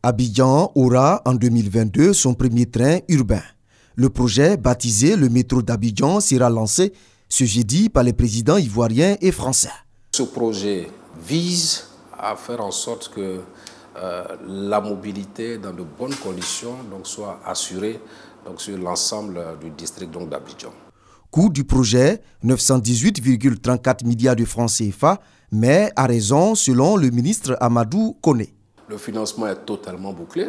Abidjan aura en 2022 son premier train urbain. Le projet, baptisé le métro d'Abidjan, sera lancé ce jeudi par les présidents ivoiriens et français. Ce projet vise à faire en sorte que la mobilité dans de bonnes conditions soit assurée sur l'ensemble du district d'Abidjan. Coût du projet, 918,34 milliards de francs CFA, mais à raison selon le ministre Amadou Koné. Le financement est totalement bouclé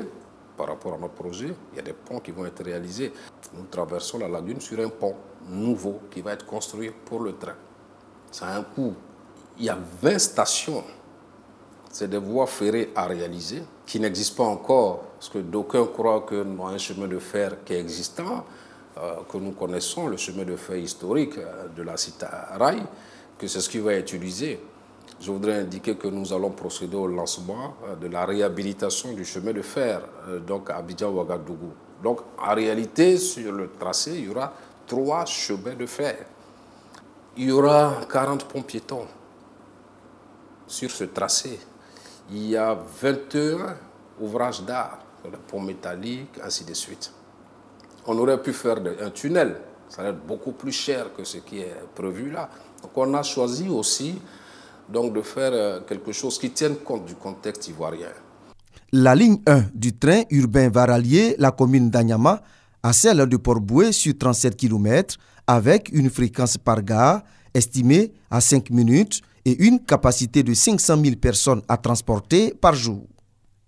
par rapport à notre projet. Il y a des ponts qui vont être réalisés. Nous traversons la lagune sur un pont nouveau qui va être construit pour le train. Ça a un coût. Il y a 20 stations. C'est des voies ferrées à réaliser qui n'existent pas encore, parce que d'aucuns croient que nous avons un chemin de fer qui est existant, que nous connaissons, le chemin de fer historique de la cité Rail, que c'est ce qui va être utilisé. Je voudrais indiquer que nous allons procéder au lancement de la réhabilitation du chemin de fer, donc à Abidjan-Ouagadougou. Donc en réalité, sur le tracé, il y aura 3 chemins de fer. Il y aura 40 ponts piétons sur ce tracé. Il y a 21 ouvrages d'art, des ponts métalliques, ainsi de suite. On aurait pu faire un tunnel, ça va être beaucoup plus cher que ce qui est prévu là. Donc on a choisi aussi de faire quelque chose qui tienne compte du contexte ivoirien. La ligne 1 du train urbain va rallier la commune d'Anyama à celle de Port-Boué sur 37 km avec une fréquence par gare estimée à 5 minutes et une capacité de 500 000 personnes à transporter par jour.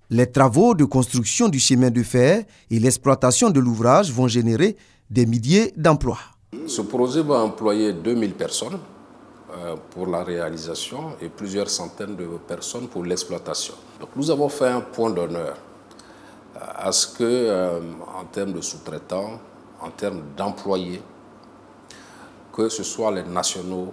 Les travaux de construction du chemin de fer et l'exploitation de l'ouvrage vont générer des milliers d'emplois. Ce projet va employer 2000 personnes pour la réalisation et plusieurs centaines de personnes pour l'exploitation. Donc nous avons fait un point d'honneur à ce que, en termes de sous-traitants, en termes d'employés, que ce soit les nationaux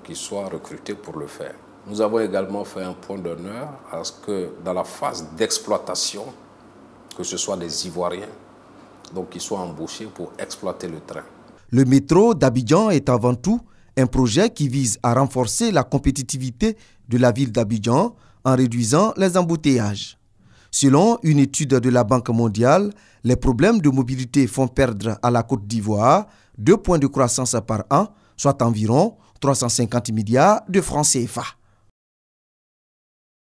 qui soient recrutés pour le faire. Nous avons également fait un point d'honneur à ce que dans la phase d'exploitation, que ce soit des Ivoiriens, qui soient embauchés pour exploiter le train. Le métro d'Abidjan est avant tout un projet qui vise à renforcer la compétitivité de la ville d'Abidjan en réduisant les embouteillages. Selon une étude de la Banque mondiale, les problèmes de mobilité font perdre à la Côte d'Ivoire 2 points de croissance par an, soit environ 350 milliards de francs CFA.